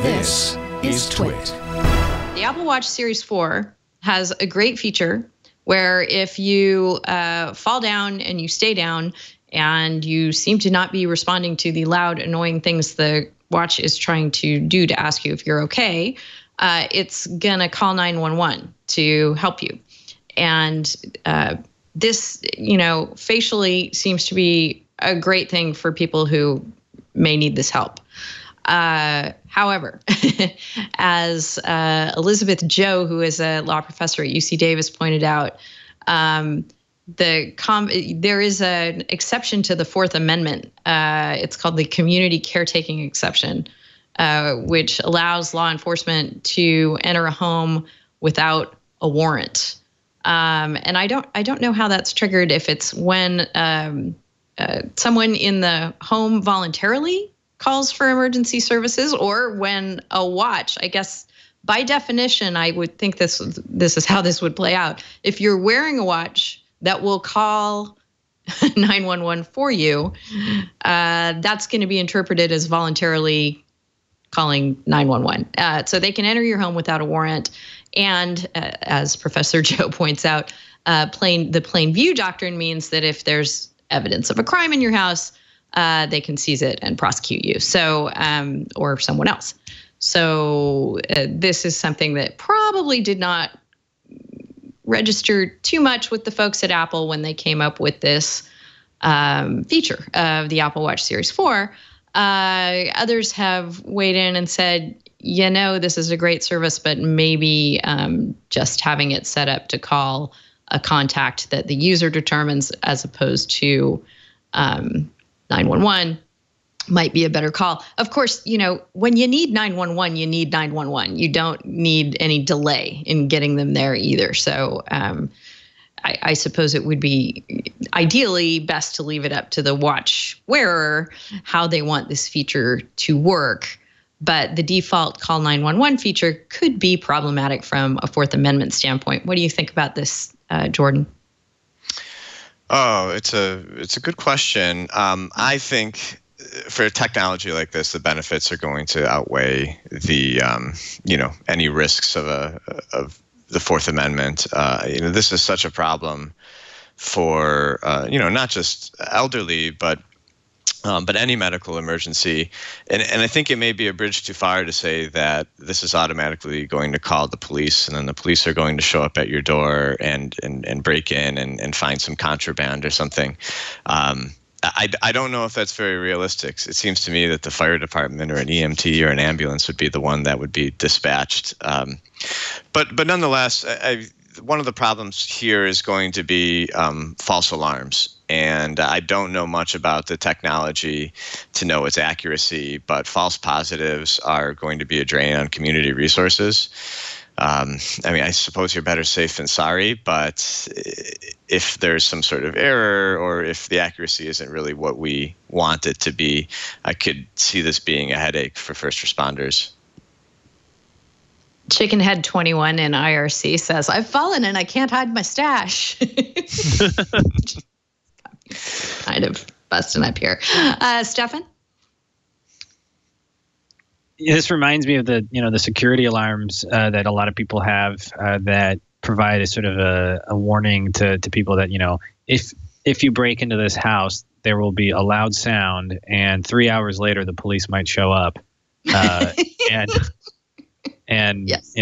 This is TWiT. The Apple Watch Series 4 has a great feature where if you fall down and you stay down and you seem to not be responding to the loud, annoying things the watch is trying to do to ask you if you're okay, it's going to call 911 to help you. And this, facially seems to be a great thing for people who may need this help. However, as Elizabeth Joe, who is a law professor at UC Davis, pointed out, there is an exception to the Fourth Amendment. It's called the community caretaking exception, which allows law enforcement to enter a home without a warrant. And I don't know how that's triggered, if it's when someone in the home voluntarily calls for emergency services, or when a watch. I guess by definition, I would think this is how this would play out. If you're wearing a watch that will call 911 for you, that's going to be interpreted as voluntarily calling 911. So they can enter your home without a warrant. And as Professor Joe points out, the plain view doctrine means that if there's evidence of a crime in your house, they can seize it and prosecute you. So, or someone else. So this is something that probably did not register too much with the folks at Apple when they came up with this feature of the Apple Watch Series 4. Others have weighed in and said, this is a great service, but maybe just having it set up to call a contact that the user determines as opposed to 911 might be a better call. Of course, when you need 911, you need 911. You don't need any delay in getting them there either. So I suppose it would be ideally best to leave it up to the watch wearer how they want this feature to work. But the default call 911 feature could be problematic from a Fourth Amendment standpoint. What do you think about this, Jordan? Oh, it's a good question. I think for a technology like this, the benefits are going to outweigh the any risks of the Fourth Amendment. This is such a problem for not just elderly, but any medical emergency. And I think it may be a bridge too far to say that this is automatically going to call the police, and then the police are going to show up at your door and break in and find some contraband or something. I don't know if that's very realistic. It seems to me that the fire department or an EMT or an ambulance would be the one that would be dispatched. But nonetheless, one of the problems here is going to be false alarms. And I don't know much about the technology to know its accuracy, but false positives are going to be a drain on community resources. I suppose you're better safe than sorry, but if there's some sort of error or if the accuracy isn't really what we want it to be, I could see this being a headache for first responders. Chickenhead 21 in IRC says, I've fallen and I can't hide my stash. Kind of busting up here. Stefan? This reminds me of the security alarms that a lot of people have that provide a sort of a warning to people that, if you break into this house, there will be a loud sound, and 3 hours later the police might show up. And yes.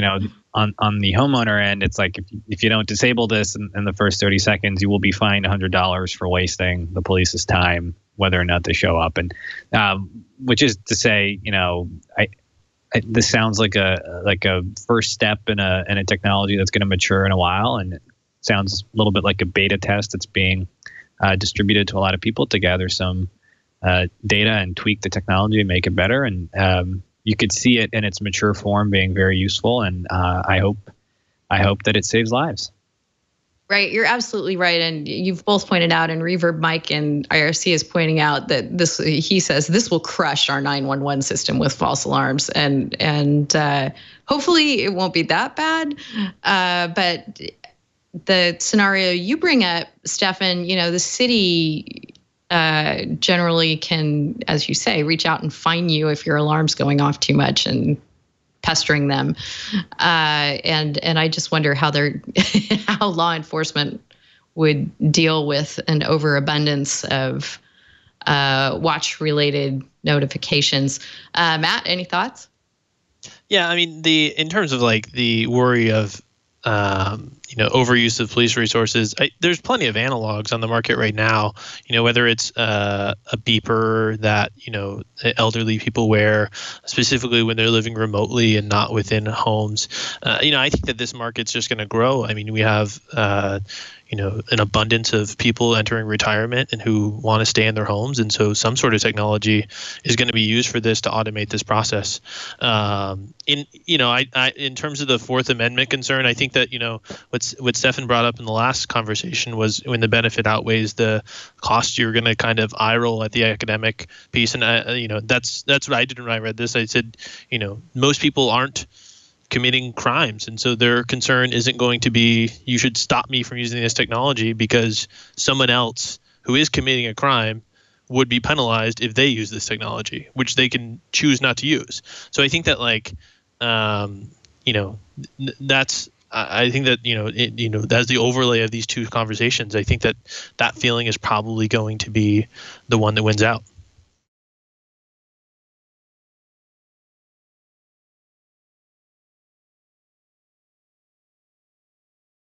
On the homeowner end, it's like if you don't disable this in the first 30 seconds, you will be fined $100 for wasting the police's time, whether or not they show up. And which is to say, this sounds like a first step in a technology that's going to mature in a while, and it sounds a little bit like a beta test that's being distributed to a lot of people to gather some data and tweak the technology and make it better. And you could see it in its mature form being very useful, and I hope that it saves lives. Right, you're absolutely right, and you've both pointed out, and Reverb Mike and IRC is pointing out that he says this will crush our 911 system with false alarms, and hopefully it won't be that bad. But the scenario you bring up, Stefan, the city generally can, as you say, reach out and fine you if your alarm's going off too much, and pestering them. And I just wonder how how law enforcement would deal with an overabundance of watch-related notifications. Matt, any thoughts? Yeah, I mean, in terms of like the worry of overuse of police resources, there's plenty of analogs on the market right now. Whether it's a beeper that elderly people wear, specifically when they're living remotely and not within homes. I think that this market's just going to grow. I mean, we have an abundance of people entering retirement and who want to stay in their homes, and so some sort of technology is going to be used for this to automate this process. In terms of the Fourth Amendment concern, I think that what Stefan brought up in the last conversation was when the benefit outweighs the cost, you're going to kind of eye roll at the academic piece, and that's what I did when I read this. I said, most people aren't committing crimes, and so their concern isn't going to be, you should stop me from using this technology, because someone else who is committing a crime would be penalized if they use this technology, which they can choose not to use. So I think that that's I think that that's the overlay of these two conversations. I think that feeling is probably going to be the one that wins out.